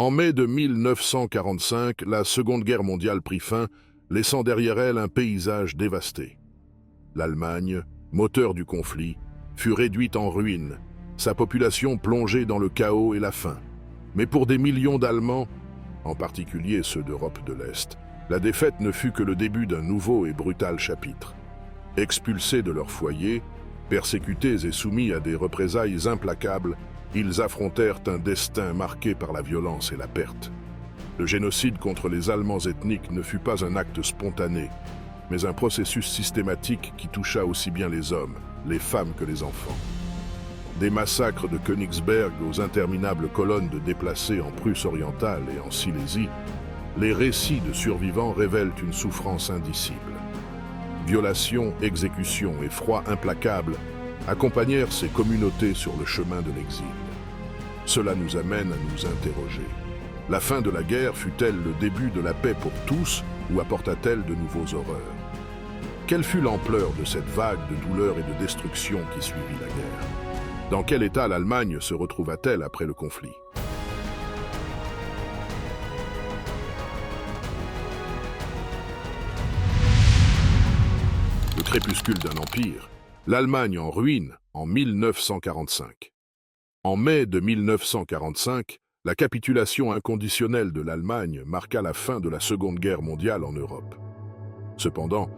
En mai de 1945, la Seconde Guerre mondiale prit fin, laissant derrière elle un paysage dévasté. L'Allemagne, moteur du conflit, fut réduite en ruines, sa population plongée dans le chaos et la faim. Mais pour des millions d'Allemands, en particulier ceux d'Europe de l'Est, la défaite ne fut que le début d'un nouveau et brutal chapitre. Expulsés de leur foyer, persécutés et soumis à des représailles implacables, ils affrontèrent un destin marqué par la violence et la perte. Le génocide contre les Allemands ethniques ne fut pas un acte spontané, mais un processus systématique qui toucha aussi bien les hommes, les femmes que les enfants. Des massacres de Königsberg aux interminables colonnes de déplacés en Prusse orientale et en Silésie, les récits de survivants révèlent une souffrance indicible. Violations, exécutions et froid implacable accompagnèrent ces communautés sur le chemin de l'exil. Cela nous amène à nous interroger. La fin de la guerre fut-elle le début de la paix pour tous ou apporta-t-elle de nouveaux horreurs? Quelle fut l'ampleur de cette vague de douleur et de destruction qui suivit la guerre? Dans quel état l'Allemagne se retrouva-t-elle après le conflit? Le crépuscule d'un empire, l'Allemagne en ruine en 1945. En mai de 1945, la capitulation inconditionnelle de l'Allemagne marqua la fin de la Seconde Guerre mondiale en Europe. Cependant,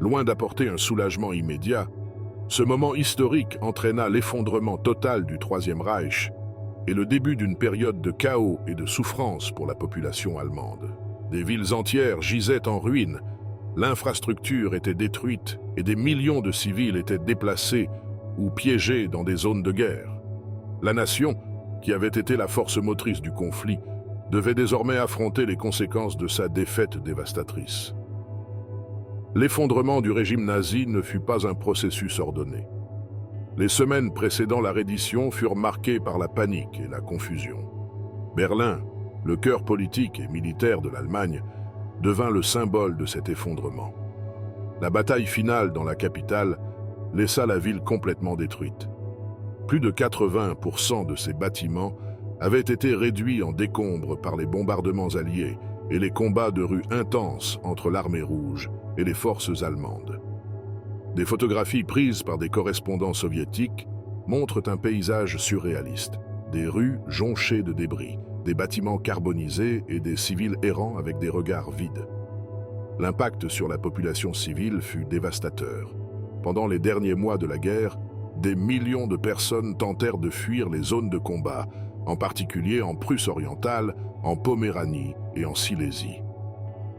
loin d'apporter un soulagement immédiat, ce moment historique entraîna l'effondrement total du Troisième Reich et le début d'une période de chaos et de souffrance pour la population allemande. Des villes entières gisaient en ruines, l'infrastructure était détruite et des millions de civils étaient déplacés ou piégés dans des zones de guerre. La nation, qui avait été la force motrice du conflit, devait désormais affronter les conséquences de sa défaite dévastatrice. L'effondrement du régime nazi ne fut pas un processus ordonné. Les semaines précédant la reddition furent marquées par la panique et la confusion. Berlin, le cœur politique et militaire de l'Allemagne, devint le symbole de cet effondrement. La bataille finale dans la capitale laissa la ville complètement détruite. Plus de 80% de ces bâtiments avaient été réduits en décombres par les bombardements alliés et les combats de rue intenses entre l'armée rouge et les forces allemandes. Des photographies prises par des correspondants soviétiques montrent un paysage surréaliste. Des rues jonchées de débris, des bâtiments carbonisés et des civils errants avec des regards vides. L'impact sur la population civile fut dévastateur. Pendant les derniers mois de la guerre, des millions de personnes tentèrent de fuir les zones de combat, en particulier en Prusse orientale, en Poméranie et en Silésie.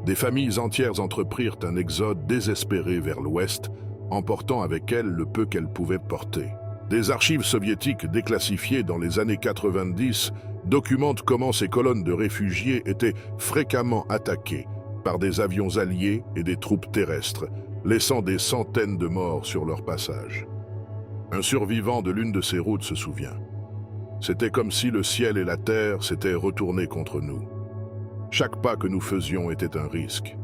Des familles entières entreprirent un exode désespéré vers l'ouest, emportant avec elles le peu qu'elles pouvaient porter. Des archives soviétiques déclassifiées dans les années 90 documentent comment ces colonnes de réfugiés étaient fréquemment attaquées par des avions alliés et des troupes terrestres, laissant des centaines de morts sur leur passage. Un survivant de l'une de ces routes se souvient. C'était comme si le ciel et la terre s'étaient retournés contre nous. Chaque pas que nous faisions était un risque.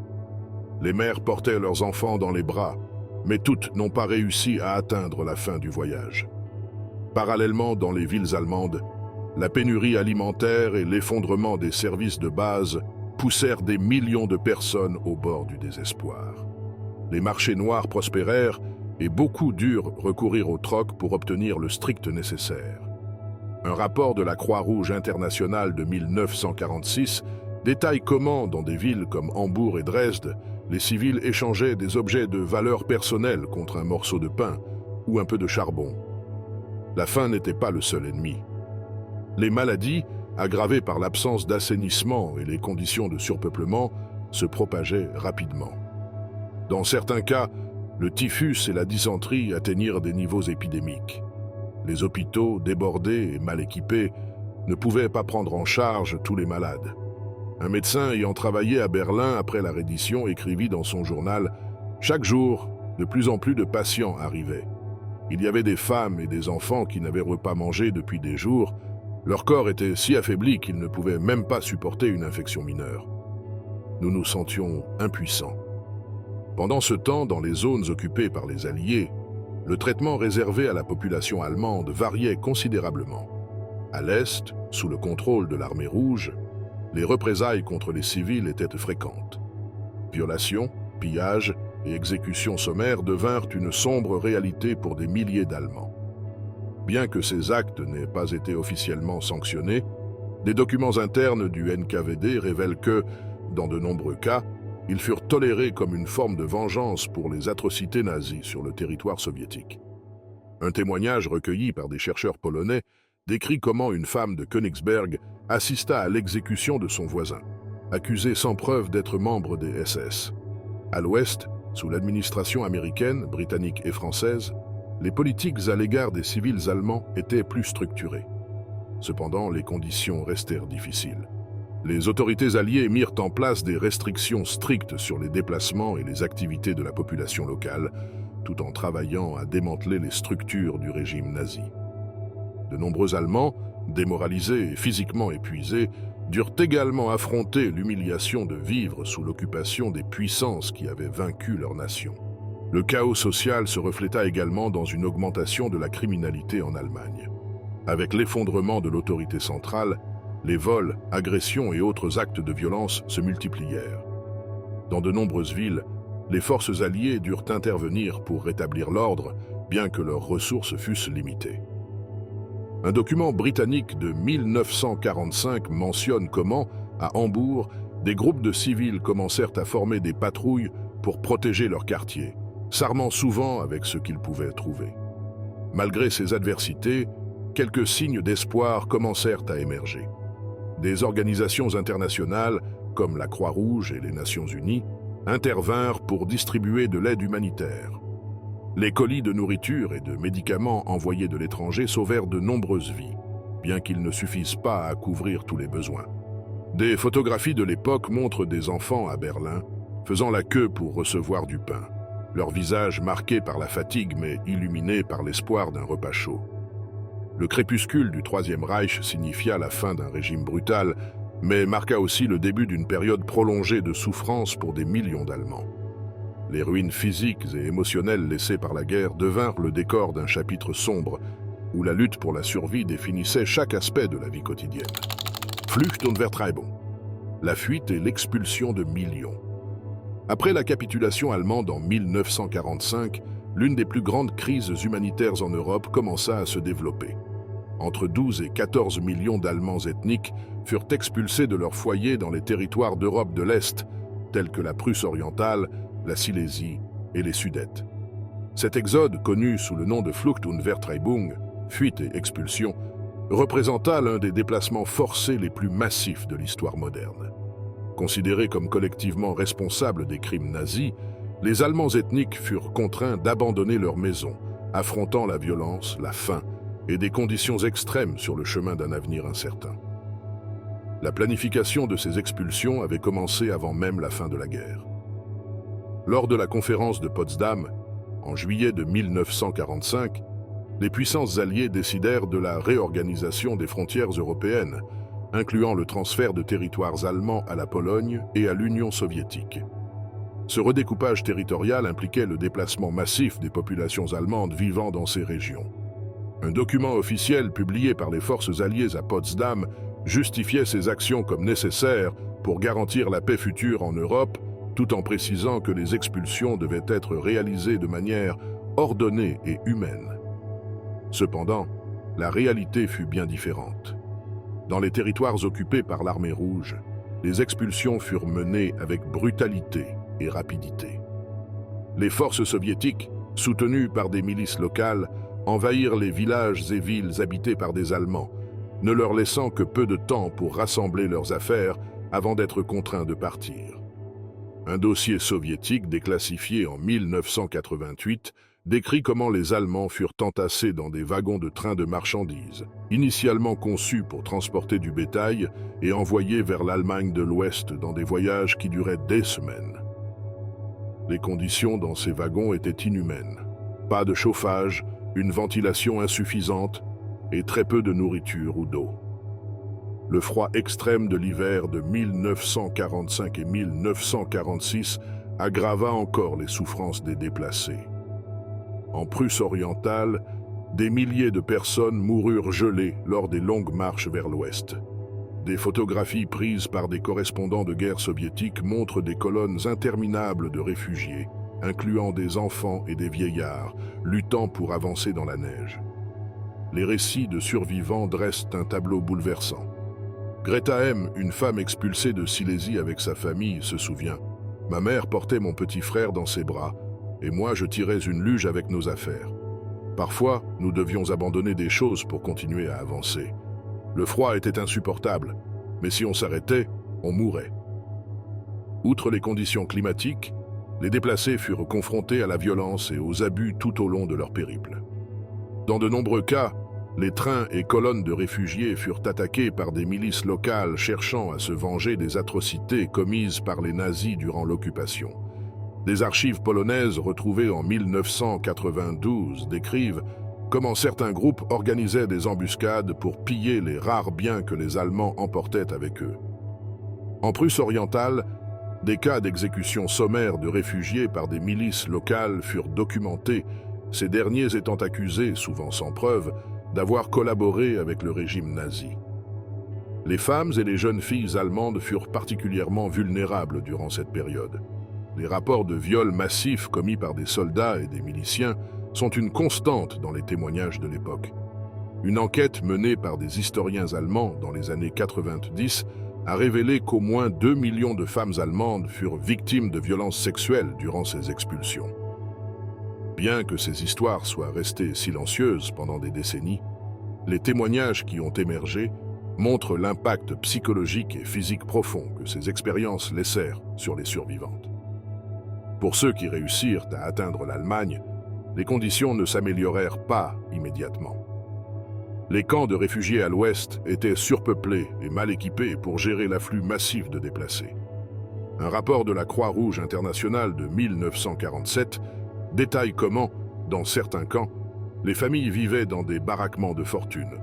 Les mères portaient leurs enfants dans les bras, mais toutes n'ont pas réussi à atteindre la fin du voyage. Parallèlement, dans les villes allemandes, la pénurie alimentaire et l'effondrement des services de base poussèrent des millions de personnes au bord du désespoir. Les marchés noirs prospérèrent et beaucoup durent recourir au troc pour obtenir le strict nécessaire. Un rapport de la Croix-Rouge internationale de 1946 détaille comment, dans des villes comme Hambourg et Dresde, les civils échangeaient des objets de valeur personnelle contre un morceau de pain ou un peu de charbon. La faim n'était pas le seul ennemi. Les maladies, aggravées par l'absence d'assainissement et les conditions de surpeuplement, se propageaient rapidement. Dans certains cas, le typhus et la dysenterie atteignirent des niveaux épidémiques. Les hôpitaux, débordés et mal équipés, ne pouvaient pas prendre en charge tous les malades. Un médecin ayant travaillé à Berlin après la reddition écrivit dans son journal « Chaque jour, de plus en plus de patients arrivaient. Il y avait des femmes et des enfants qui n'avaient pas mangé depuis des jours. Leur corps était si affaibli qu'ils ne pouvaient même pas supporter une infection mineure. Nous nous sentions impuissants. » Pendant ce temps, dans les zones occupées par les Alliés, le traitement réservé à la population allemande variait considérablement. À l'est, sous le contrôle de l'armée rouge, les représailles contre les civils étaient fréquentes. Violations, pillages et exécutions sommaires devinrent une sombre réalité pour des milliers d'Allemands. Bien que ces actes n'aient pas été officiellement sanctionnés, des documents internes du NKVD révèlent que, dans de nombreux cas, ils furent tolérés comme une forme de vengeance pour les atrocités nazies sur le territoire soviétique. Un témoignage recueilli par des chercheurs polonais décrit comment une femme de Königsberg assista à l'exécution de son voisin, accusé sans preuve d'être membre des SS. À l'Ouest, sous l'administration américaine, britannique et française, les politiques à l'égard des civils allemands étaient plus structurées. Cependant, les conditions restèrent difficiles. Les autorités alliées mirent en place des restrictions strictes sur les déplacements et les activités de la population locale, tout en travaillant à démanteler les structures du régime nazi. De nombreux Allemands, démoralisés et physiquement épuisés, durent également affronter l'humiliation de vivre sous l'occupation des puissances qui avaient vaincu leur nation. Le chaos social se refléta également dans une augmentation de la criminalité en Allemagne. Avec l'effondrement de l'autorité centrale, les vols, agressions et autres actes de violence se multiplièrent. Dans de nombreuses villes, les forces alliées durent intervenir pour rétablir l'ordre, bien que leurs ressources fussent limitées. Un document britannique de 1945 mentionne comment, à Hambourg, des groupes de civils commencèrent à former des patrouilles pour protéger leur quartier, s'armant souvent avec ce qu'ils pouvaient trouver. Malgré ces adversités, quelques signes d'espoir commencèrent à émerger. Des organisations internationales, comme la Croix-Rouge et les Nations Unies, intervinrent pour distribuer de l'aide humanitaire. Les colis de nourriture et de médicaments envoyés de l'étranger sauvèrent de nombreuses vies, bien qu'ils ne suffisent pas à couvrir tous les besoins. Des photographies de l'époque montrent des enfants à Berlin faisant la queue pour recevoir du pain, leurs visages marqués par la fatigue mais illuminés par l'espoir d'un repas chaud. Le crépuscule du Troisième Reich signifia la fin d'un régime brutal, mais marqua aussi le début d'une période prolongée de souffrance pour des millions d'Allemands. Les ruines physiques et émotionnelles laissées par la guerre devinrent le décor d'un chapitre sombre, où la lutte pour la survie définissait chaque aspect de la vie quotidienne. Flucht und Vertreibung, la fuite et l'expulsion de millions. Après la capitulation allemande en 1945, l'une des plus grandes crises humanitaires en Europe commença à se développer. Entre 12 et 14 millions d'Allemands ethniques furent expulsés de leur foyer dans les territoires d'Europe de l'Est, tels que la Prusse orientale, la Silésie et les Sudètes. Cet exode, connu sous le nom de Flucht und Vertreibung, fuite et expulsion, représenta l'un des déplacements forcés les plus massifs de l'histoire moderne. Considérés comme collectivement responsables des crimes nazis, les Allemands ethniques furent contraints d'abandonner leurs maisons, affrontant la violence, la faim et des conditions extrêmes sur le chemin d'un avenir incertain. La planification de ces expulsions avait commencé avant même la fin de la guerre. Lors de la conférence de Potsdam, en juillet de 1945, les puissances alliées décidèrent de la réorganisation des frontières européennes, incluant le transfert de territoires allemands à la Pologne et à l'Union soviétique. Ce redécoupage territorial impliquait le déplacement massif des populations allemandes vivant dans ces régions. Un document officiel publié par les forces alliées à Potsdam justifiait ces actions comme nécessaires pour garantir la paix future en Europe, tout en précisant que les expulsions devaient être réalisées de manière ordonnée et humaine. Cependant, la réalité fut bien différente. Dans les territoires occupés par l'armée rouge, les expulsions furent menées avec brutalité et rapidité. Les forces soviétiques, soutenues par des milices locales, envahirent les villages et villes habités par des Allemands, ne leur laissant que peu de temps pour rassembler leurs affaires avant d'être contraints de partir. Un dossier soviétique déclassifié en 1988 décrit comment les Allemands furent entassés dans des wagons de trains de marchandises, initialement conçus pour transporter du bétail et envoyés vers l'Allemagne de l'Ouest dans des voyages qui duraient des semaines. Les conditions dans ces wagons étaient inhumaines. Pas de chauffage, une ventilation insuffisante et très peu de nourriture ou d'eau. Le froid extrême de l'hiver de 1945 et 1946 aggrava encore les souffrances des déplacés. En Prusse orientale, des milliers de personnes moururent gelées lors des longues marches vers l'ouest. Des photographies prises par des correspondants de guerre soviétiques montrent des colonnes interminables de réfugiés, incluant des enfants et des vieillards, luttant pour avancer dans la neige. Les récits de survivants dressent un tableau bouleversant. Greta M., une femme expulsée de Silésie avec sa famille, se souvient. « Ma mère portait mon petit frère dans ses bras, et moi je tirais une luge avec nos affaires. Parfois, nous devions abandonner des choses pour continuer à avancer. Le froid était insupportable, mais si on s'arrêtait, on mourait. » Outre les conditions climatiques, les déplacés furent confrontés à la violence et aux abus tout au long de leur périple. Dans de nombreux cas, les trains et colonnes de réfugiés furent attaqués par des milices locales cherchant à se venger des atrocités commises par les nazis durant l'occupation. Des archives polonaises retrouvées en 1992 décrivent comment certains groupes organisaient des embuscades pour piller les rares biens que les Allemands emportaient avec eux. En Prusse orientale, des cas d'exécution sommaire de réfugiés par des milices locales furent documentés, ces derniers étant accusés, souvent sans preuve, d'avoir collaboré avec le régime nazi. Les femmes et les jeunes filles allemandes furent particulièrement vulnérables durant cette période. Les rapports de viols massifs commis par des soldats et des miliciens sont une constante dans les témoignages de l'époque. Une enquête menée par des historiens allemands dans les années 90 a révélé qu'au moins 2 millions de femmes allemandes furent victimes de violences sexuelles durant ces expulsions. Bien que ces histoires soient restées silencieuses pendant des décennies, les témoignages qui ont émergé montrent l'impact psychologique et physique profond que ces expériences laissèrent sur les survivantes. Pour ceux qui réussirent à atteindre l'Allemagne, les conditions ne s'améliorèrent pas immédiatement. Les camps de réfugiés à l'ouest étaient surpeuplés et mal équipés pour gérer l'afflux massif de déplacés. Un rapport de la Croix-Rouge internationale de 1947 détaille comment, dans certains camps, les familles vivaient dans des baraquements de fortune,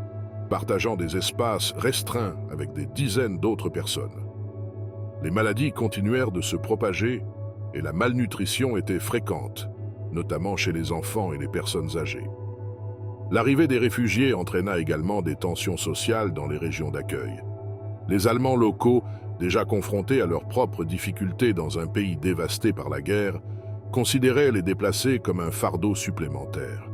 partageant des espaces restreints avec des dizaines d'autres personnes. Les maladies continuèrent de se propager et la malnutrition était fréquente, notamment chez les enfants et les personnes âgées. L'arrivée des réfugiés entraîna également des tensions sociales dans les régions d'accueil. Les Allemands locaux, déjà confrontés à leurs propres difficultés dans un pays dévasté par la guerre, considéraient les déplacés comme un fardeau supplémentaire.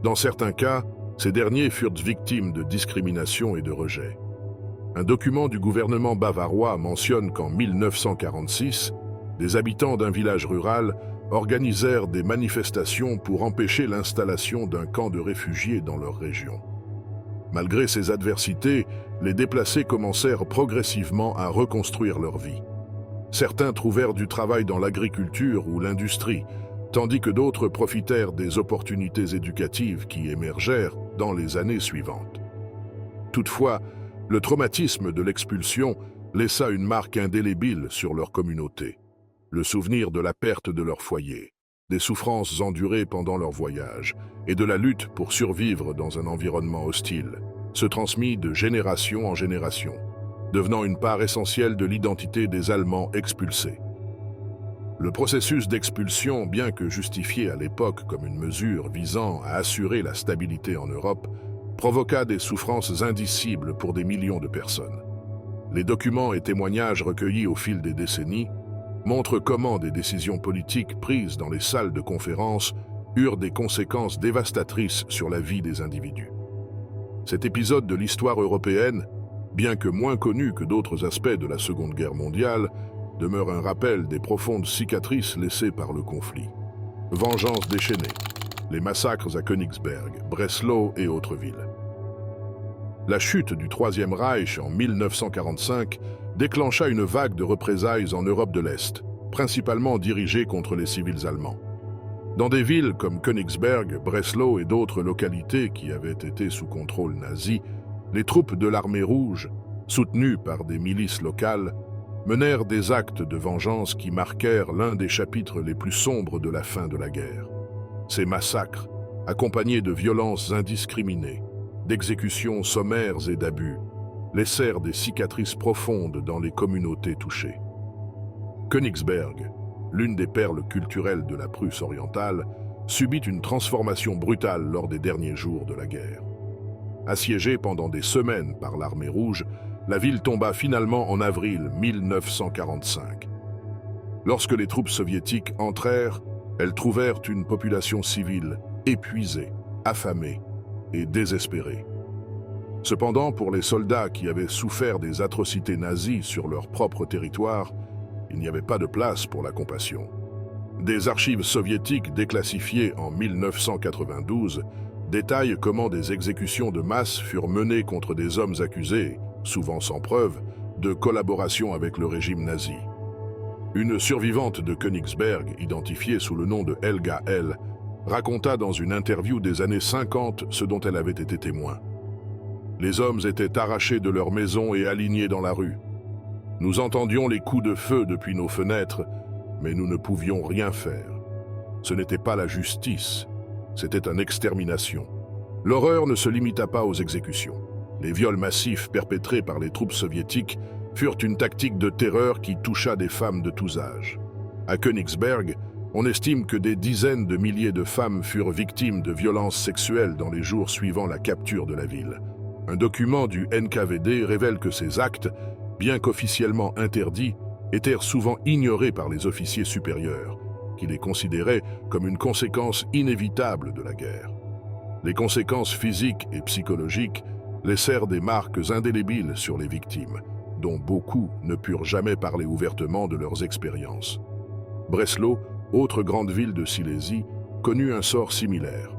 Dans certains cas, ces derniers furent victimes de discrimination et de rejet. Un document du gouvernement bavarois mentionne qu'en 1946, des habitants d'un village rural organisèrent des manifestations pour empêcher l'installation d'un camp de réfugiés dans leur région. Malgré ces adversités, les déplacés commencèrent progressivement à reconstruire leur vie. Certains trouvèrent du travail dans l'agriculture ou l'industrie, tandis que d'autres profitèrent des opportunités éducatives qui émergèrent dans les années suivantes. Toutefois, le traumatisme de l'expulsion laissa une marque indélébile sur leur communauté. Le souvenir de la perte de leur foyer, des souffrances endurées pendant leur voyage et de la lutte pour survivre dans un environnement hostile se transmit de génération en génération, devenant une part essentielle de l'identité des Allemands expulsés. Le processus d'expulsion, bien que justifié à l'époque comme une mesure visant à assurer la stabilité en Europe, provoqua des souffrances indicibles pour des millions de personnes. Les documents et témoignages recueillis au fil des décennies montrent comment des décisions politiques prises dans les salles de conférence eurent des conséquences dévastatrices sur la vie des individus. Cet épisode de l'histoire européenne, bien que moins connu que d'autres aspects de la Seconde Guerre mondiale, demeure un rappel des profondes cicatrices laissées par le conflit. Vengeance déchaînée, les massacres à Königsberg, Breslau et autres villes. La chute du Troisième Reich en 1945 déclencha une vague de représailles en Europe de l'Est, principalement dirigée contre les civils allemands. Dans des villes comme Königsberg, Breslau et d'autres localités qui avaient été sous contrôle nazi, les troupes de l'armée rouge, soutenues par des milices locales, menèrent des actes de vengeance qui marquèrent l'un des chapitres les plus sombres de la fin de la guerre. Ces massacres, accompagnés de violences indiscriminées, d'exécutions sommaires et d'abus, laissèrent des cicatrices profondes dans les communautés touchées. Königsberg, l'une des perles culturelles de la Prusse orientale, subit une transformation brutale lors des derniers jours de la guerre. Assiégée pendant des semaines par l'armée rouge, la ville tomba finalement en avril 1945. Lorsque les troupes soviétiques entrèrent, elles trouvèrent une population civile épuisée, affamée et désespérée. Cependant, pour les soldats qui avaient souffert des atrocités nazies sur leur propre territoire, il n'y avait pas de place pour la compassion. Des archives soviétiques déclassifiées en 1992 détaillent comment des exécutions de masse furent menées contre des hommes accusés, souvent sans preuve, de collaboration avec le régime nazi. Une survivante de Königsberg, identifiée sous le nom de Helga L., raconta dans une interview des années 50 ce dont elle avait été témoin. Les hommes étaient arrachés de leurs maisons et alignés dans la rue. Nous entendions les coups de feu depuis nos fenêtres, mais nous ne pouvions rien faire. Ce n'était pas la justice, c'était une extermination. L'horreur ne se limita pas aux exécutions. Les viols massifs perpétrés par les troupes soviétiques furent une tactique de terreur qui toucha des femmes de tous âges. À Königsberg, on estime que des dizaines de milliers de femmes furent victimes de violences sexuelles dans les jours suivant la capture de la ville. Un document du NKVD révèle que ces actes, bien qu'officiellement interdits, étaient souvent ignorés par les officiers supérieurs, qui les considéraient comme une conséquence inévitable de la guerre. Les conséquences physiques et psychologiques laissèrent des marques indélébiles sur les victimes, dont beaucoup ne purent jamais parler ouvertement de leurs expériences. Breslau, autre grande ville de Silésie, connut un sort similaire.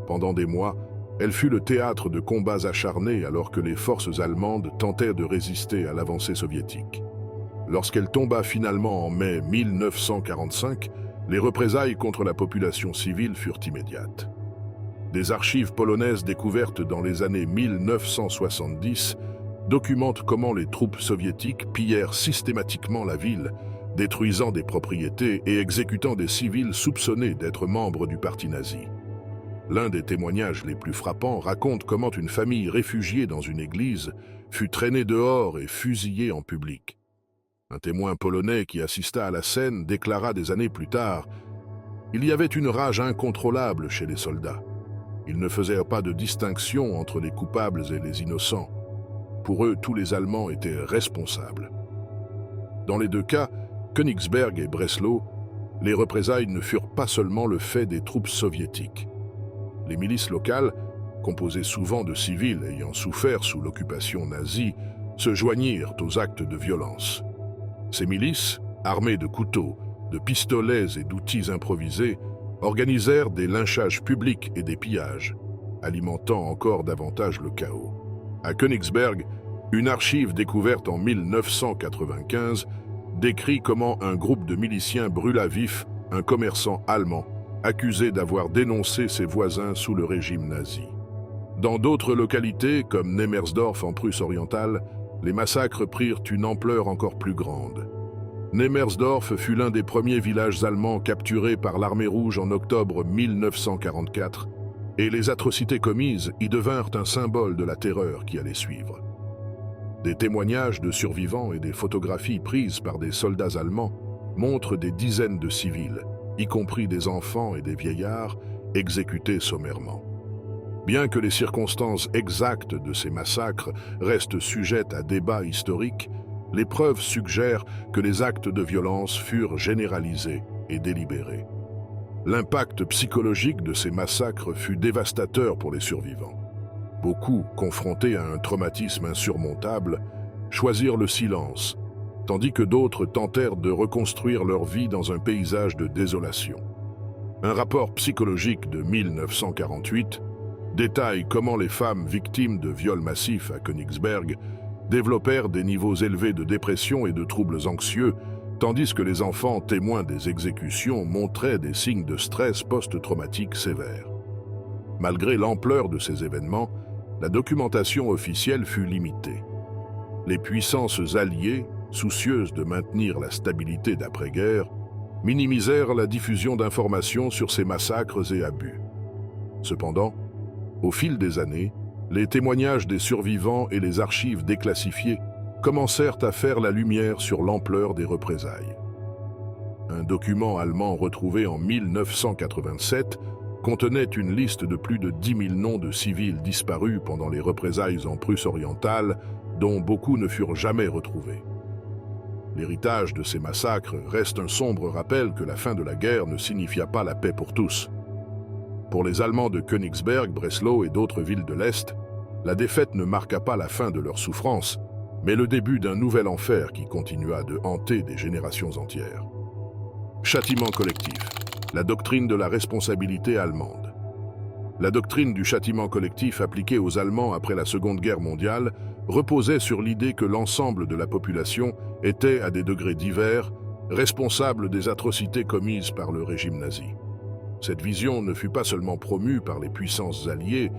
Pendant des mois, elle fut le théâtre de combats acharnés alors que les forces allemandes tentaient de résister à l'avancée soviétique. Lorsqu'elle tomba finalement en mai 1945, les représailles contre la population civile furent immédiates. Des archives polonaises découvertes dans les années 1970 documentent comment les troupes soviétiques pillèrent systématiquement la ville, détruisant des propriétés et exécutant des civils soupçonnés d'être membres du parti nazi. L'un des témoignages les plus frappants raconte comment une famille réfugiée dans une église fut traînée dehors et fusillée en public. Un témoin polonais qui assista à la scène déclara des années plus tard « Il y avait une rage incontrôlable chez les soldats. Ils ne faisaient pas de distinction entre les coupables et les innocents. Pour eux, tous les Allemands étaient responsables. » Dans les deux cas, Königsberg et Breslau, les représailles ne furent pas seulement le fait des troupes soviétiques. Les milices locales, composées souvent de civils ayant souffert sous l'occupation nazie, se joignirent aux actes de violence. Ces milices, armées de couteaux, de pistolets et d'outils improvisés, organisèrent des lynchages publics et des pillages, alimentant encore davantage le chaos. À Königsberg, une archive découverte en 1995 décrit comment un groupe de miliciens brûla vif un commerçant allemand accusé d'avoir dénoncé ses voisins sous le régime nazi. Dans d'autres localités, comme Nemmersdorf en Prusse orientale, les massacres prirent une ampleur encore plus grande. Nemmersdorf fut l'un des premiers villages allemands capturés par l'armée rouge en octobre 1944, et les atrocités commises y devinrent un symbole de la terreur qui allait suivre. Des témoignages de survivants et des photographies prises par des soldats allemands montrent des dizaines de civils, y compris des enfants et des vieillards, exécutés sommairement. Bien que les circonstances exactes de ces massacres restent sujettes à débat historique, les preuves suggèrent que les actes de violence furent généralisés et délibérés. L'impact psychologique de ces massacres fut dévastateur pour les survivants. Beaucoup, confrontés à un traumatisme insurmontable, choisirent le silence, tandis que d'autres tentèrent de reconstruire leur vie dans un paysage de désolation. Un rapport psychologique de 1948 détaille comment les femmes victimes de viols massifs à Königsberg développèrent des niveaux élevés de dépression et de troubles anxieux, tandis que les enfants témoins des exécutions montraient des signes de stress post-traumatique sévères. Malgré l'ampleur de ces événements, la documentation officielle fut limitée. Les puissances alliées, soucieuses de maintenir la stabilité d'après-guerre, minimisèrent la diffusion d'informations sur ces massacres et abus. Cependant, au fil des années, les témoignages des survivants et les archives déclassifiées commencèrent à faire la lumière sur l'ampleur des représailles. Un document allemand retrouvé en 1987 contenait une liste de plus de 10 000 noms de civils disparus pendant les représailles en Prusse orientale, dont beaucoup ne furent jamais retrouvés. L'héritage de ces massacres reste un sombre rappel que la fin de la guerre ne signifia pas la paix pour tous. Pour les Allemands de Königsberg, Breslau et d'autres villes de l'Est, la défaite ne marqua pas la fin de leur souffrance, mais le début d'un nouvel enfer qui continua de hanter des générations entières. Châtiment collectif, la doctrine de la responsabilité allemande. La doctrine du châtiment collectif appliquée aux Allemands après la Seconde Guerre mondiale reposait sur l'idée que l'ensemble de la population était, à des degrés divers, responsable des atrocités commises par le régime nazi. Cette vision ne fut pas seulement promue par les puissances alliées,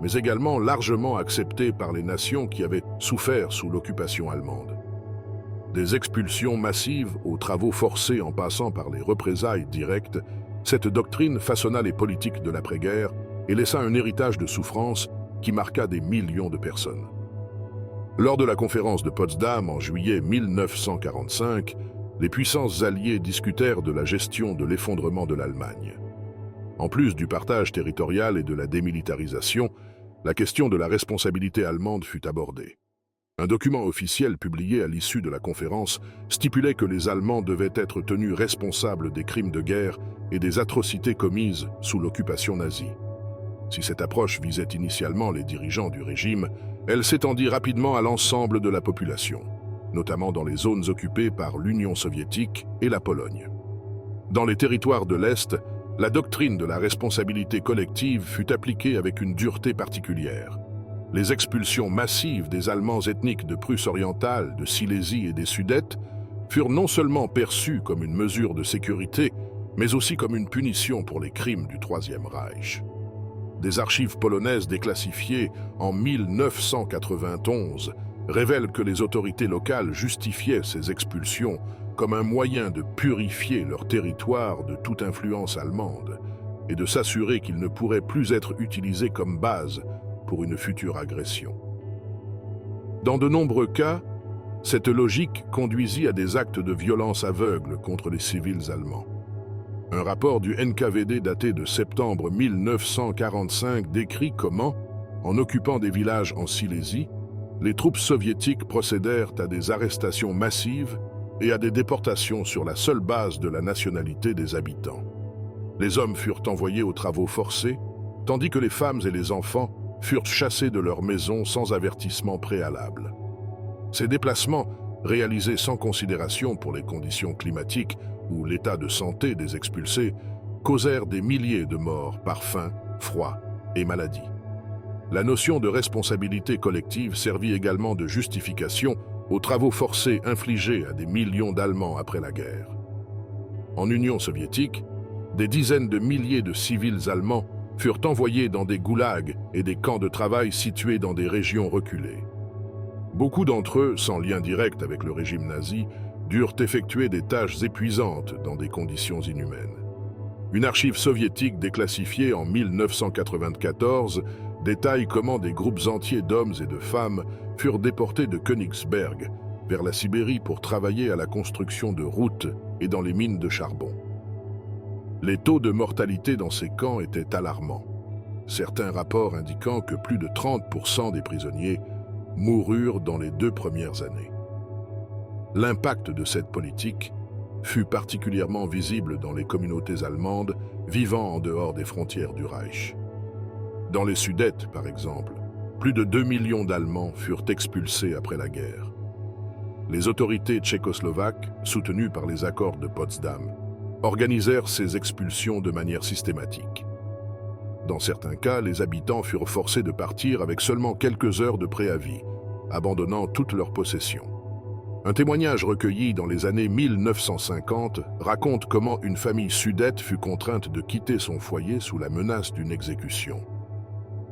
mais également largement acceptée par les nations qui avaient souffert sous l'occupation allemande. Des expulsions massives aux travaux forcés en passant par les représailles directes, cette doctrine façonna les politiques de l'après-guerre et laissa un héritage de souffrance qui marqua des millions de personnes. Lors de la conférence de Potsdam en juillet 1945, les puissances alliées discutèrent de la gestion de l'effondrement de l'Allemagne. En plus du partage territorial et de la démilitarisation, la question de la responsabilité allemande fut abordée. Un document officiel publié à l'issue de la conférence stipulait que les Allemands devaient être tenus responsables des crimes de guerre et des atrocités commises sous l'occupation nazie. Si cette approche visait initialement les dirigeants du régime, elle s'étendit rapidement à l'ensemble de la population, notamment dans les zones occupées par l'Union soviétique et la Pologne. Dans les territoires de l'Est, la doctrine de la responsabilité collective fut appliquée avec une dureté particulière. Les expulsions massives des Allemands ethniques de Prusse orientale, de Silésie et des Sudètes furent non seulement perçues comme une mesure de sécurité, mais aussi comme une punition pour les crimes du Troisième Reich. Des archives polonaises déclassifiées en 1991 révèlent que les autorités locales justifiaient ces expulsions comme un moyen de purifier leur territoire de toute influence allemande et de s'assurer qu'ils ne pourraient plus être utilisés comme base pour une future agression. Dans de nombreux cas, cette logique conduisit à des actes de violence aveugle contre les civils allemands. Un rapport du NKVD daté de septembre 1945 décrit comment, en occupant des villages en Silésie, les troupes soviétiques procédèrent à des arrestations massives et à des déportations sur la seule base de la nationalité des habitants. Les hommes furent envoyés aux travaux forcés, tandis que les femmes et les enfants furent chassés de leurs maisons sans avertissement préalable. Ces déplacements, réalisés sans considération pour les conditions climatiques ou l'état de santé des expulsés, causèrent des milliers de morts par faim, froid et maladie. La notion de responsabilité collective servit également de justification aux travaux forcés infligés à des millions d'Allemands après la guerre. En Union soviétique, des dizaines de milliers de civils allemands furent envoyés dans des goulags et des camps de travail situés dans des régions reculées. Beaucoup d'entre eux, sans lien direct avec le régime nazi, durent effectuer des tâches épuisantes dans des conditions inhumaines. Une archive soviétique déclassifiée en 1994 détaille comment des groupes entiers d'hommes et de femmes furent déportés de Königsberg vers la Sibérie pour travailler à la construction de routes et dans les mines de charbon. Les taux de mortalité dans ces camps étaient alarmants, certains rapports indiquant que plus de 30% des prisonniers moururent dans les 2 premières années. L'impact de cette politique fut particulièrement visible dans les communautés allemandes vivant en dehors des frontières du Reich. Dans les Sudètes, par exemple, plus de 2 millions d'Allemands furent expulsés après la guerre. Les autorités tchécoslovaques, soutenues par les accords de Potsdam, organisèrent ces expulsions de manière systématique. Dans certains cas, les habitants furent forcés de partir avec seulement quelques heures de préavis, abandonnant toutes leurs possessions. Un témoignage recueilli dans les années 1950 raconte comment une famille sudète fut contrainte de quitter son foyer sous la menace d'une exécution.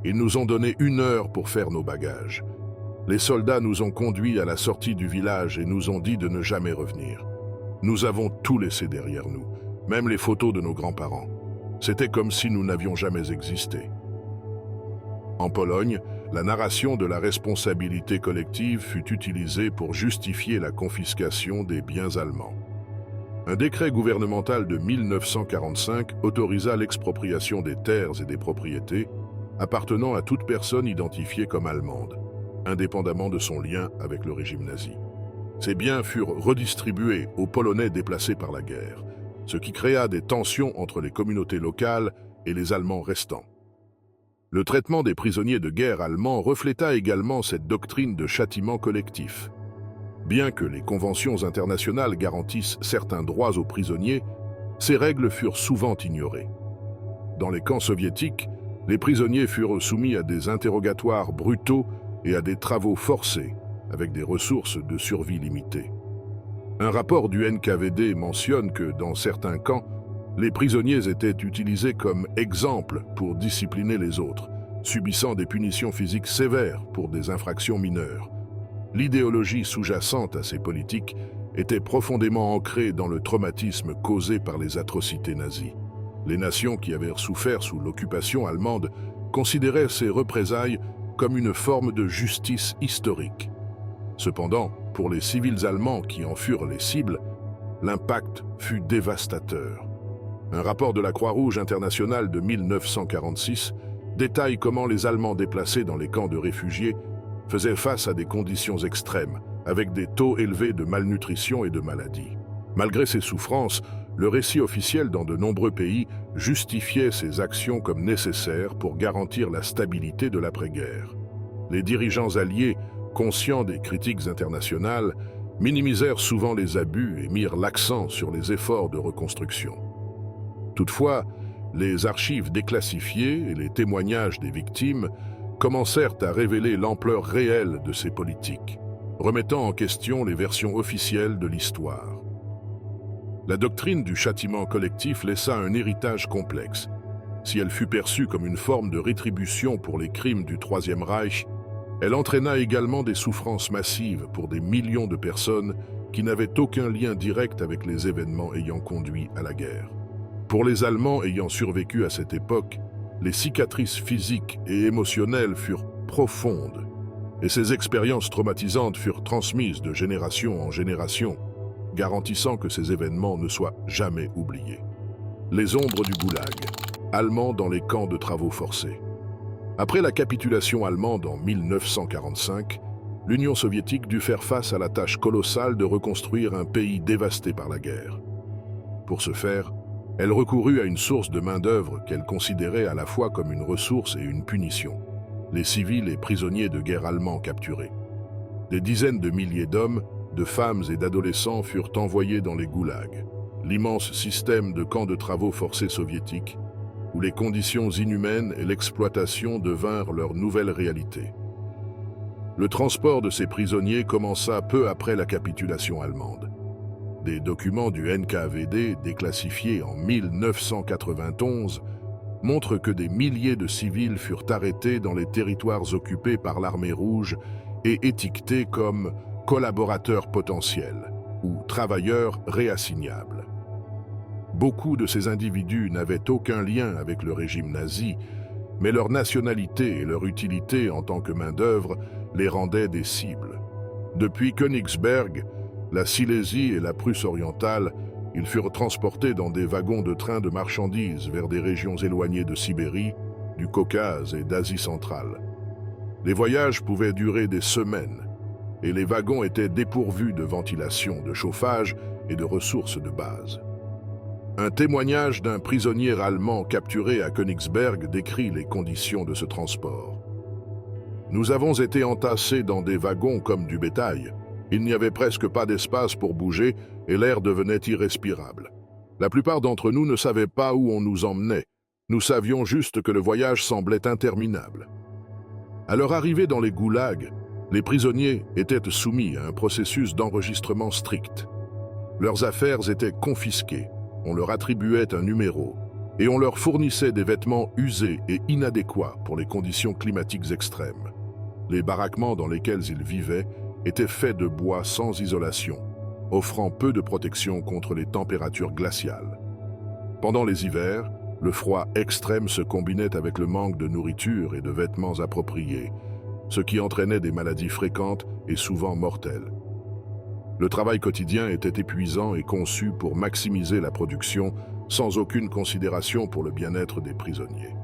Ils nous ont donné 1 heure pour faire nos bagages. Les soldats nous ont conduits à la sortie du village et nous ont dit de ne jamais revenir. Nous avons tout laissé derrière nous, même les photos de nos grands-parents. C'était comme si nous n'avions jamais existé. En Pologne, la narration de la responsabilité collective fut utilisée pour justifier la confiscation des biens allemands. Un décret gouvernemental de 1945 autorisa l'expropriation des terres et des propriétés appartenant à toute personne identifiée comme allemande. indépendamment de son lien avec le régime nazi. Ces biens furent redistribués aux Polonais déplacés par la guerre, ce qui créa des tensions entre les communautés locales et les Allemands restants. Le traitement des prisonniers de guerre allemands refléta également cette doctrine de châtiment collectif. Bien que les conventions internationales garantissent certains droits aux prisonniers, ces règles furent souvent ignorées. Dans les camps soviétiques, les prisonniers furent soumis à des interrogatoires brutaux et à des travaux forcés, avec des ressources de survie limitées. Un rapport du NKVD mentionne que, dans certains camps, les prisonniers étaient utilisés comme exemple pour discipliner les autres, subissant des punitions physiques sévères pour des infractions mineures. L'idéologie sous-jacente à ces politiques était profondément ancrée dans le traumatisme causé par les atrocités nazies. Les nations qui avaient souffert sous l'occupation allemande considéraient ces représailles comme une forme de justice historique. Cependant, pour les civils allemands qui en furent les cibles, l'impact fut dévastateur. Un rapport de la Croix-Rouge internationale de 1946 détaille comment les Allemands déplacés dans les camps de réfugiés faisaient face à des conditions extrêmes, avec des taux élevés de malnutrition et de maladies. Malgré ces souffrances, le récit officiel dans de nombreux pays justifiait ces actions comme nécessaires pour garantir la stabilité de l'après-guerre. Les dirigeants alliés, conscients des critiques internationales, minimisèrent souvent les abus et mirent l'accent sur les efforts de reconstruction. Toutefois, les archives déclassifiées et les témoignages des victimes commencèrent à révéler l'ampleur réelle de ces politiques, remettant en question les versions officielles de l'histoire. La doctrine du châtiment collectif laissa un héritage complexe. Si elle fut perçue comme une forme de rétribution pour les crimes du Troisième Reich, elle entraîna également des souffrances massives pour des millions de personnes qui n'avaient aucun lien direct avec les événements ayant conduit à la guerre. Pour les Allemands ayant survécu à cette époque, les cicatrices physiques et émotionnelles furent profondes, et ces expériences traumatisantes furent transmises de génération en génération, garantissant que ces événements ne soient jamais oubliés. Les ombres du goulag, allemands dans les camps de travaux forcés. Après la capitulation allemande en 1945, l'Union soviétique dut faire face à la tâche colossale de reconstruire un pays dévasté par la guerre. Pour ce faire, elle recourut à une source de main-d'œuvre qu'elle considérait à la fois comme une ressource et une punition, les civils et prisonniers de guerre allemands capturés. Des dizaines de milliers d'hommes, de femmes et d'adolescents furent envoyés dans les goulags, l'immense système de camps de travaux forcés soviétiques, où les conditions inhumaines et l'exploitation devinrent leur nouvelle réalité. Le transport de ces prisonniers commença peu après la capitulation allemande. Des documents du NKVD déclassifiés en 1991 montrent que des milliers de civils furent arrêtés dans les territoires occupés par l'armée rouge et étiquetés comme collaborateurs potentiels ou travailleurs réassignables. Beaucoup de ces individus n'avaient aucun lien avec le régime nazi, mais leur nationalité et leur utilité en tant que main-d'œuvre les rendaient des cibles. Depuis Königsberg, la Silésie et la Prusse orientale, ils furent transportés dans des wagons de train de marchandises vers des régions éloignées de Sibérie, du Caucase et d'Asie centrale. Les voyages pouvaient durer des semaines, et les wagons étaient dépourvus de ventilation, de chauffage et de ressources de base. Un témoignage d'un prisonnier allemand capturé à Königsberg décrit les conditions de ce transport. « Nous avons été entassés dans des wagons comme du bétail. Il n'y avait presque pas d'espace pour bouger et l'air devenait irrespirable. La plupart d'entre nous ne savaient pas où on nous emmenait. Nous savions juste que le voyage semblait interminable. À leur arrivée dans les goulags, les prisonniers étaient soumis à un processus d'enregistrement strict. Leurs affaires étaient confisquées, on leur attribuait un numéro et on leur fournissait des vêtements usés et inadéquats pour les conditions climatiques extrêmes. Les baraquements dans lesquels ils vivaient étaient faits de bois sans isolation, offrant peu de protection contre les températures glaciales. Pendant les hivers, le froid extrême se combinait avec le manque de nourriture et de vêtements appropriés, ce qui entraînait des maladies fréquentes et souvent mortelles. Le travail quotidien était épuisant et conçu pour maximiser la production sans aucune considération pour le bien-être des prisonniers.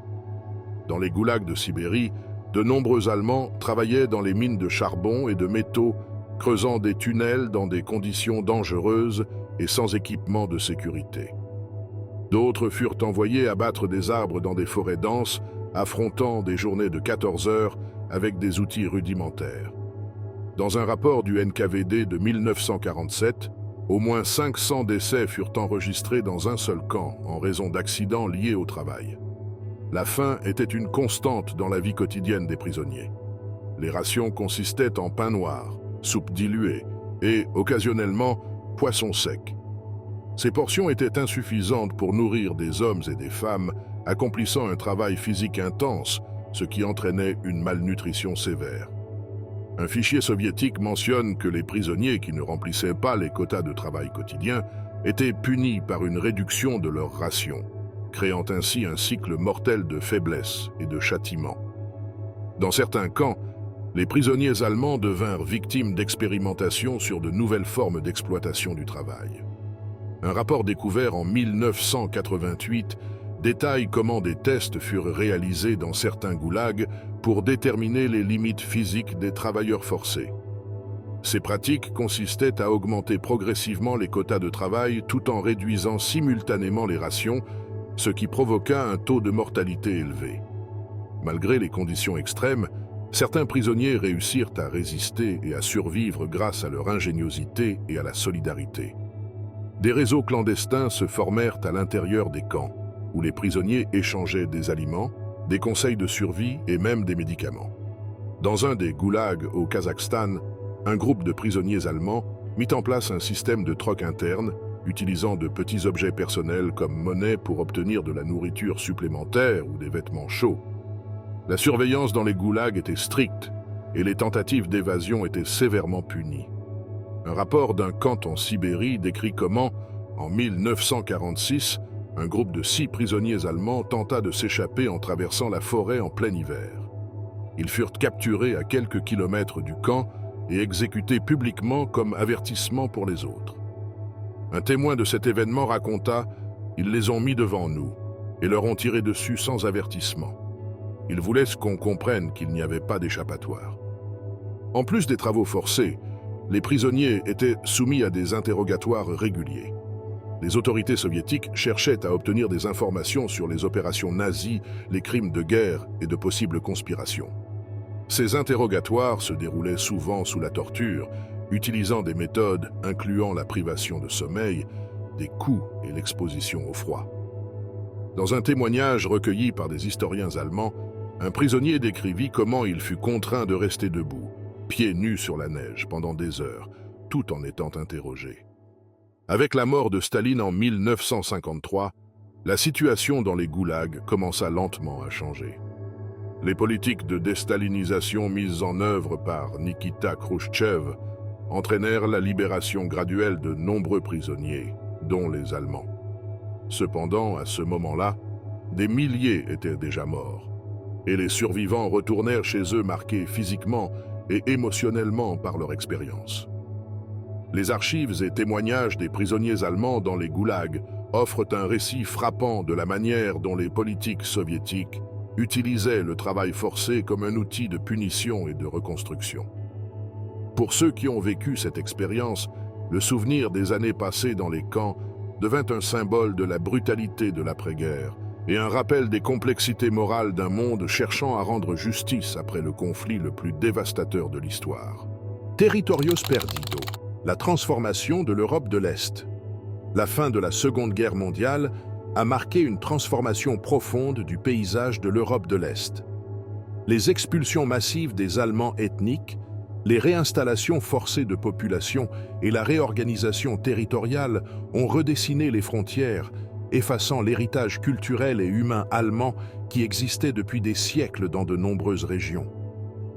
Dans les goulags de Sibérie, de nombreux Allemands travaillaient dans les mines de charbon et de métaux, creusant des tunnels dans des conditions dangereuses et sans équipement de sécurité. D'autres furent envoyés abattre des arbres dans des forêts denses, affrontant des journées de 14 heures avec des outils rudimentaires. Dans un rapport du NKVD de 1947, au moins 500 décès furent enregistrés dans un seul camp en raison d'accidents liés au travail. La faim était une constante dans la vie quotidienne des prisonniers. Les rations consistaient en pain noir, soupe diluée et, occasionnellement, poisson sec. Ces portions étaient insuffisantes pour nourrir des hommes et des femmes accomplissant un travail physique intense, ce qui entraînait une malnutrition sévère. Un fichier soviétique mentionne que les prisonniers qui ne remplissaient pas les quotas de travail quotidien étaient punis par une réduction de leurs rations, créant ainsi un cycle mortel de faiblesse et de châtiment. Dans certains camps, les prisonniers allemands devinrent victimes d'expérimentations sur de nouvelles formes d'exploitation du travail. Un rapport découvert en 1988 détaille comment des tests furent réalisés dans certains goulags pour déterminer les limites physiques des travailleurs forcés. Ces pratiques consistaient à augmenter progressivement les quotas de travail tout en réduisant simultanément les rations, ce qui provoqua un taux de mortalité élevé. Malgré les conditions extrêmes, certains prisonniers réussirent à résister et à survivre grâce à leur ingéniosité et à la solidarité. Des réseaux clandestins se formèrent à l'intérieur des camps, où les prisonniers échangeaient des aliments, des conseils de survie et même des médicaments. Dans un des goulags au Kazakhstan, un groupe de prisonniers allemands mit en place un système de troc interne, utilisant de petits objets personnels comme monnaie pour obtenir de la nourriture supplémentaire ou des vêtements chauds. La surveillance dans les goulags était stricte et les tentatives d'évasion étaient sévèrement punies. Un rapport d'un camp en Sibérie décrit comment, en 1946, un groupe de 6 prisonniers allemands tenta de s'échapper en traversant la forêt en plein hiver. Ils furent capturés à quelques kilomètres du camp et exécutés publiquement comme avertissement pour les autres. Un témoin de cet événement raconta « Ils les ont mis devant nous et leur ont tiré dessus sans avertissement. Ils voulaient qu'on comprenne qu'il n'y avait pas d'échappatoire. » En plus des travaux forcés, les prisonniers étaient soumis à des interrogatoires réguliers. Les autorités soviétiques cherchaient à obtenir des informations sur les opérations nazies, les crimes de guerre et de possibles conspirations. Ces interrogatoires se déroulaient souvent sous la torture, utilisant des méthodes incluant la privation de sommeil, des coups et l'exposition au froid. Dans un témoignage recueilli par des historiens allemands, un prisonnier décrivit comment il fut contraint de rester debout, pieds nus sur la neige pendant des heures, tout en étant interrogé. Avec la mort de Staline en 1953, la situation dans les goulags commença lentement à changer. Les politiques de déstalinisation mises en œuvre par Nikita Khrouchtchev entraînèrent la libération graduelle de nombreux prisonniers, dont les Allemands. Cependant, à ce moment-là, des milliers étaient déjà morts, et les survivants retournèrent chez eux marqués physiquement et émotionnellement par leur expérience. Les archives et témoignages des prisonniers allemands dans les goulags offrent un récit frappant de la manière dont les politiques soviétiques utilisaient le travail forcé comme un outil de punition et de reconstruction. Pour ceux qui ont vécu cette expérience, le souvenir des années passées dans les camps devint un symbole de la brutalité de l'après-guerre et un rappel des complexités morales d'un monde cherchant à rendre justice après le conflit le plus dévastateur de l'histoire. Territorios Perdido, la transformation de l'Europe de l'Est. La fin de la Seconde Guerre mondiale a marqué une transformation profonde du paysage de l'Europe de l'Est. Les expulsions massives des Allemands ethniques, les réinstallations forcées de populations et la réorganisation territoriale ont redessiné les frontières, effaçant l'héritage culturel et humain allemand qui existait depuis des siècles dans de nombreuses régions.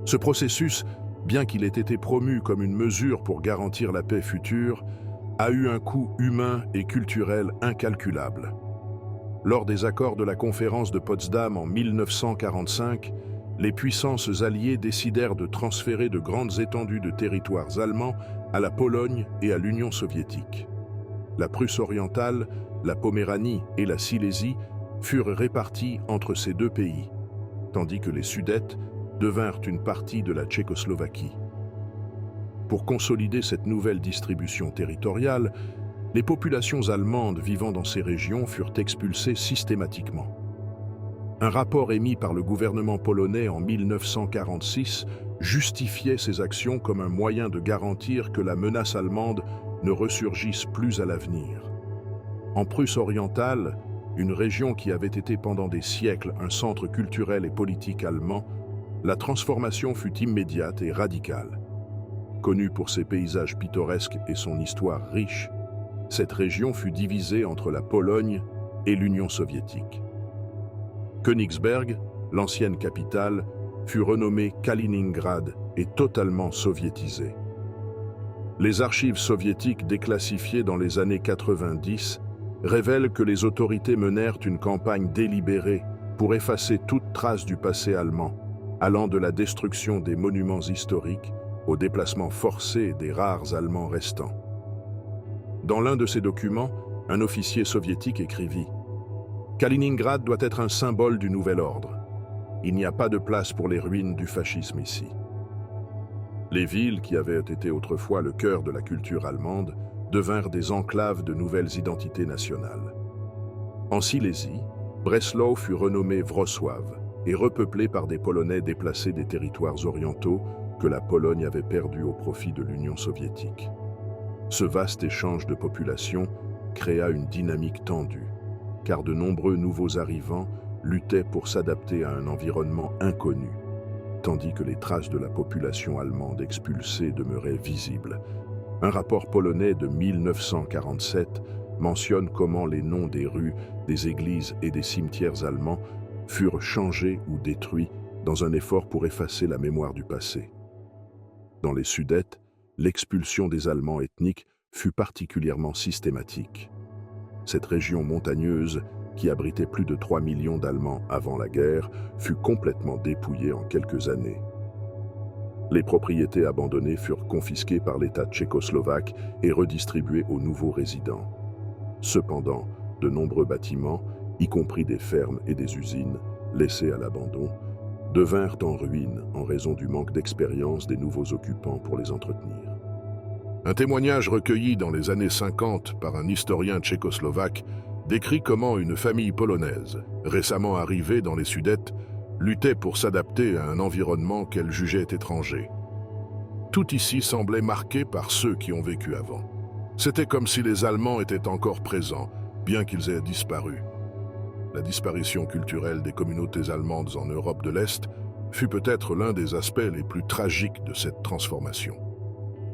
Ce processus, bien qu'il ait été promu comme une mesure pour garantir la paix future, a eu un coût humain et culturel incalculable. Lors des accords de la conférence de Potsdam en 1945, les puissances alliées décidèrent de transférer de grandes étendues de territoires allemands à la Pologne et à l'Union soviétique. La Prusse orientale, la Poméranie et la Silésie furent réparties entre ces deux pays, tandis que les Sudètes, devinrent une partie de la Tchécoslovaquie. Pour consolider cette nouvelle distribution territoriale, les populations allemandes vivant dans ces régions furent expulsées systématiquement. Un rapport émis par le gouvernement polonais en 1946 justifiait ces actions comme un moyen de garantir que la menace allemande ne ressurgisse plus à l'avenir. En Prusse orientale, une région qui avait été pendant des siècles un centre culturel et politique allemand, la transformation fut immédiate et radicale. Connue pour ses paysages pittoresques et son histoire riche, cette région fut divisée entre la Pologne et l'Union soviétique. Königsberg, l'ancienne capitale, fut renommée Kaliningrad et totalement soviétisée. Les archives soviétiques déclassifiées dans les années 90 révèlent que les autorités menèrent une campagne délibérée pour effacer toute trace du passé allemand, allant de la destruction des monuments historiques au déplacement forcé des rares Allemands restants. Dans l'un de ces documents, un officier soviétique écrivit « Kaliningrad doit être un symbole du nouvel ordre. Il n'y a pas de place pour les ruines du fascisme ici. » Les villes, qui avaient été autrefois le cœur de la culture allemande, devinrent des enclaves de nouvelles identités nationales. En Silésie, Breslau fut renommée Wrocław et repeuplée par des Polonais déplacés des territoires orientaux que la Pologne avait perdus au profit de l'Union soviétique. Ce vaste échange de population créa une dynamique tendue, car de nombreux nouveaux arrivants luttaient pour s'adapter à un environnement inconnu, tandis que les traces de la population allemande expulsée demeuraient visibles. Un rapport polonais de 1947 mentionne comment les noms des rues, des églises et des cimetières allemands furent changés ou détruits dans un effort pour effacer la mémoire du passé. Dans les Sudètes, l'expulsion des Allemands ethniques fut particulièrement systématique. Cette région montagneuse, qui abritait plus de 3 millions d'Allemands avant la guerre, fut complètement dépouillée en quelques années. Les propriétés abandonnées furent confisquées par l'État tchécoslovaque et redistribuées aux nouveaux résidents. Cependant, de nombreux bâtiments, y compris des fermes et des usines, laissés à l'abandon, devinrent en ruine en raison du manque d'expérience des nouveaux occupants pour les entretenir. Un témoignage recueilli dans les années 50 par un historien tchécoslovaque décrit comment une famille polonaise, récemment arrivée dans les Sudètes, luttait pour s'adapter à un environnement qu'elle jugeait étranger. Tout ici semblait marqué par ceux qui ont vécu avant. C'était comme si les Allemands étaient encore présents, bien qu'ils aient disparu. La disparition culturelle des communautés allemandes en Europe de l'Est fut peut-être l'un des aspects les plus tragiques de cette transformation.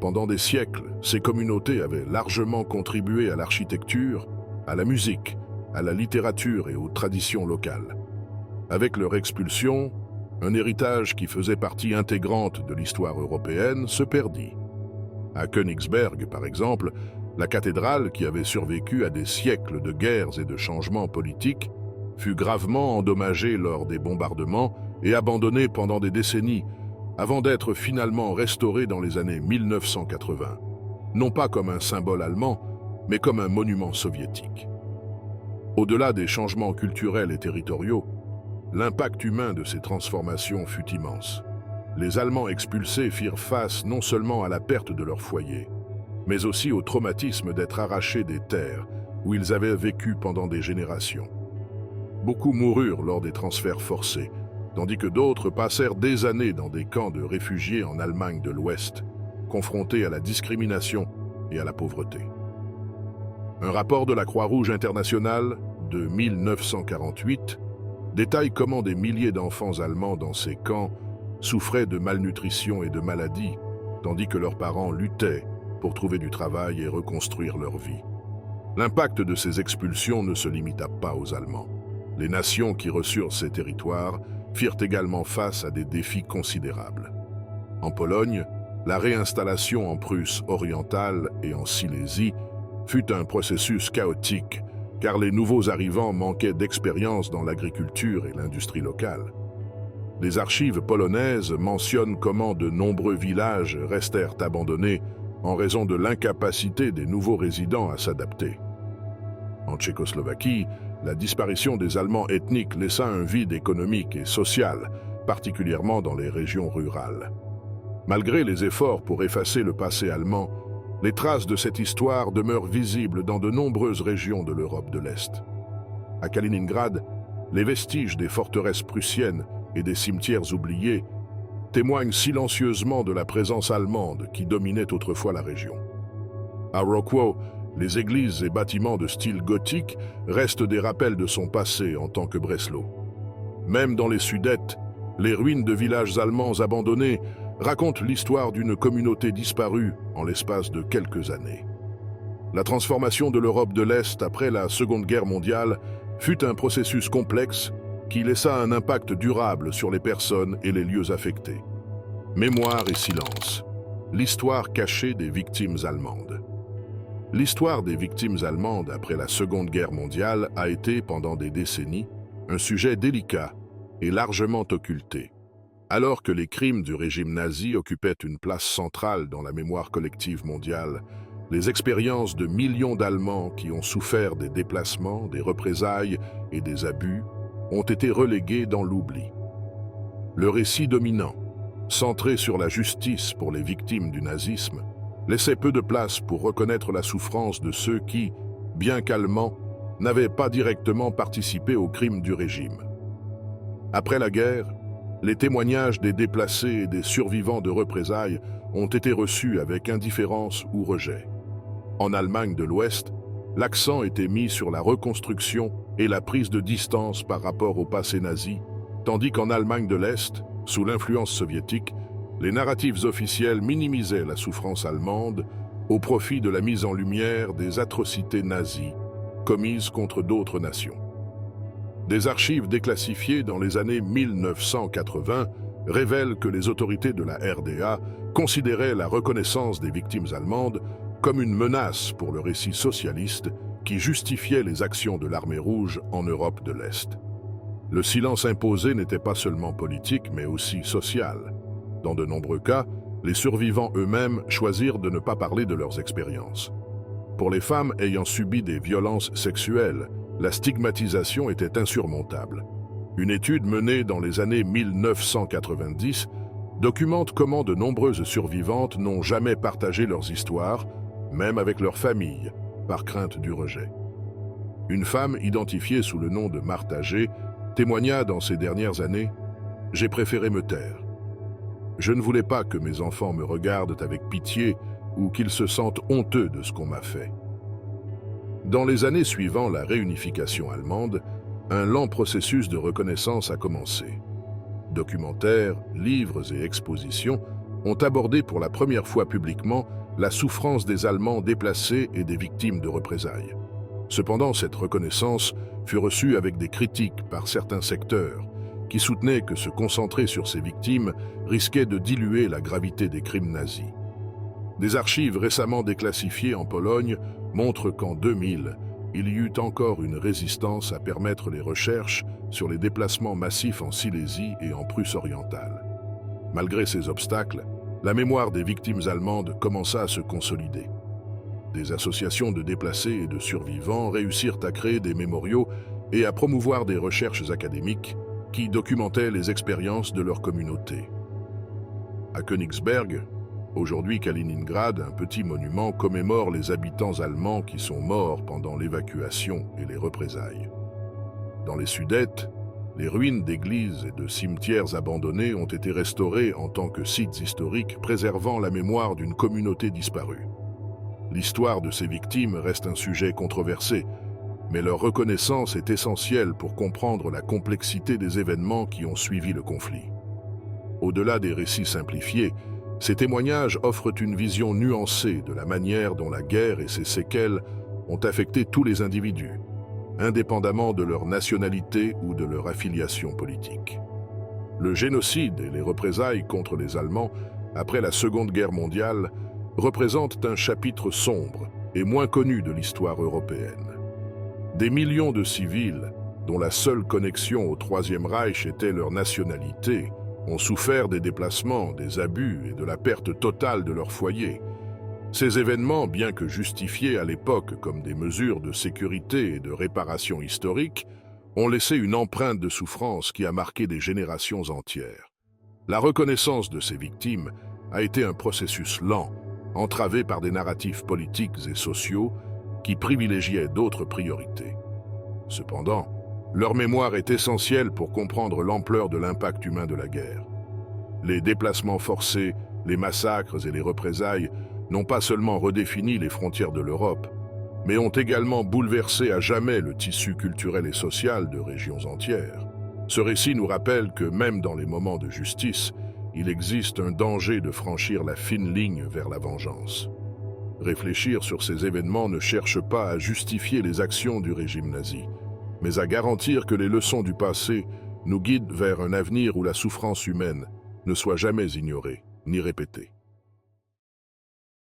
Pendant des siècles, ces communautés avaient largement contribué à l'architecture, à la musique, à la littérature et aux traditions locales. Avec leur expulsion, un héritage qui faisait partie intégrante de l'histoire européenne se perdit. À Königsberg, par exemple, la cathédrale, qui avait survécu à des siècles de guerres et de changements politiques, fut gravement endommagée lors des bombardements et abandonnée pendant des décennies, avant d'être finalement restaurée dans les années 1980, non pas comme un symbole allemand, mais comme un monument soviétique. Au-delà des changements culturels et territoriaux, l'impact humain de ces transformations fut immense. Les Allemands expulsés firent face non seulement à la perte de leur foyer, mais aussi au traumatisme d'être arrachés des terres où ils avaient vécu pendant des générations. Beaucoup moururent lors des transferts forcés, tandis que d'autres passèrent des années dans des camps de réfugiés en Allemagne de l'Ouest, confrontés à la discrimination et à la pauvreté. Un rapport de la Croix-Rouge internationale de 1948 détaille comment des milliers d'enfants allemands dans ces camps souffraient de malnutrition et de maladies, tandis que leurs parents luttaient pour trouver du travail et reconstruire leur vie. L'impact de ces expulsions ne se limita pas aux Allemands. Les nations qui reçurent ces territoires firent également face à des défis considérables. En Pologne, la réinstallation en Prusse orientale et en Silésie fut un processus chaotique, car les nouveaux arrivants manquaient d'expérience dans l'agriculture et l'industrie locale. Les archives polonaises mentionnent comment de nombreux villages restèrent abandonnés en raison de l'incapacité des nouveaux résidents à s'adapter. En Tchécoslovaquie, la disparition des Allemands ethniques laissa un vide économique et social, particulièrement dans les régions rurales. Malgré les efforts pour effacer le passé allemand, les traces de cette histoire demeurent visibles dans de nombreuses régions de l'Europe de l'Est. À Kaliningrad, les vestiges des forteresses prussiennes et des cimetières oubliés témoignent silencieusement de la présence allemande qui dominait autrefois la région. À Rockwow, les églises et bâtiments de style gothique restent des rappels de son passé en tant que Breslau. Même dans les Sudètes, les ruines de villages allemands abandonnés racontent l'histoire d'une communauté disparue en l'espace de quelques années. La transformation de l'Europe de l'Est après la Seconde Guerre mondiale fut un processus complexe qui laissa un impact durable sur les personnes et les lieux affectés. Mémoire et silence. L'histoire cachée des victimes allemandes. L'histoire des victimes allemandes après la Seconde Guerre mondiale a été, pendant des décennies, un sujet délicat et largement occulté. Alors que les crimes du régime nazi occupaient une place centrale dans la mémoire collective mondiale, les expériences de millions d'Allemands qui ont souffert des déplacements, des représailles et des abus ont été reléguées dans l'oubli. Le récit dominant, centré sur la justice pour les victimes du nazisme, laissait peu de place pour reconnaître la souffrance de ceux qui, bien qu'allemands, n'avaient pas directement participé aux crimes du régime. Après la guerre, les témoignages des déplacés et des survivants de représailles ont été reçus avec indifférence ou rejet. En Allemagne de l'Ouest, l'accent était mis sur la reconstruction et la prise de distance par rapport au passé nazi, tandis qu'en Allemagne de l'Est, sous l'influence soviétique, les narratifs officiels minimisaient la souffrance allemande au profit de la mise en lumière des atrocités nazies commises contre d'autres nations. Des archives déclassifiées dans les années 1980 révèlent que les autorités de la RDA considéraient la reconnaissance des victimes allemandes comme une menace pour le récit socialiste qui justifiait les actions de l'Armée rouge en Europe de l'Est. Le silence imposé n'était pas seulement politique, mais aussi social. Dans de nombreux cas, les survivants eux-mêmes choisirent de ne pas parler de leurs expériences. Pour les femmes ayant subi des violences sexuelles, la stigmatisation était insurmontable. Une étude menée dans les années 1990 documente comment de nombreuses survivantes n'ont jamais partagé leurs histoires, même avec leur famille, par crainte du rejet. Une femme identifiée sous le nom de Martha G témoigna dans ces dernières années « J'ai préféré me taire. Je ne voulais pas que mes enfants me regardent avec pitié ou qu'ils se sentent honteux de ce qu'on m'a fait. » Dans les années suivant la réunification allemande, un lent processus de reconnaissance a commencé. Documentaires, livres et expositions ont abordé pour la première fois publiquement la souffrance des Allemands déplacés et des victimes de représailles. Cependant, cette reconnaissance fut reçue avec des critiques par certains secteurs qui soutenaient que se concentrer sur ces victimes risquait de diluer la gravité des crimes nazis. Des archives récemment déclassifiées en Pologne montrent qu'en 2000, il y eut encore une résistance à permettre les recherches sur les déplacements massifs en Silésie et en Prusse orientale. Malgré ces obstacles, la mémoire des victimes allemandes commença à se consolider. Des associations de déplacés et de survivants réussirent à créer des mémoriaux et à promouvoir des recherches académiques qui documentaient les expériences de leur communauté. À Königsberg, aujourd'hui Kaliningrad, un petit monument commémore les habitants allemands qui sont morts pendant l'évacuation et les représailles. Dans les Sudètes, les ruines d'églises et de cimetières abandonnés ont été restaurées en tant que sites historiques préservant la mémoire d'une communauté disparue. L'histoire de ces victimes reste un sujet controversé, mais leur reconnaissance est essentielle pour comprendre la complexité des événements qui ont suivi le conflit. Au-delà des récits simplifiés, ces témoignages offrent une vision nuancée de la manière dont la guerre et ses séquelles ont affecté tous les individus, indépendamment de leur nationalité ou de leur affiliation politique. Le génocide et les représailles contre les Allemands après la Seconde Guerre mondiale représentent un chapitre sombre et moins connu de l'histoire européenne. Des millions de civils, dont la seule connexion au Troisième Reich était leur nationalité, ont souffert des déplacements, des abus et de la perte totale de leur foyer. Ces événements, bien que justifiés à l'époque comme des mesures de sécurité et de réparation historique, ont laissé une empreinte de souffrance qui a marqué des générations entières. La reconnaissance de ces victimes a été un processus lent, entravé par des narratifs politiques et sociaux qui privilégiaient d'autres priorités. Cependant, leur mémoire est essentielle pour comprendre l'ampleur de l'impact humain de la guerre. Les déplacements forcés, les massacres et les représailles n'ont pas seulement redéfini les frontières de l'Europe, mais ont également bouleversé à jamais le tissu culturel et social de régions entières. Ce récit nous rappelle que même dans les moments de justice, il existe un danger de franchir la fine ligne vers la vengeance. Réfléchir sur ces événements ne cherche pas à justifier les actions du régime nazi, mais à garantir que les leçons du passé nous guident vers un avenir où la souffrance humaine ne soit jamais ignorée ni répétée.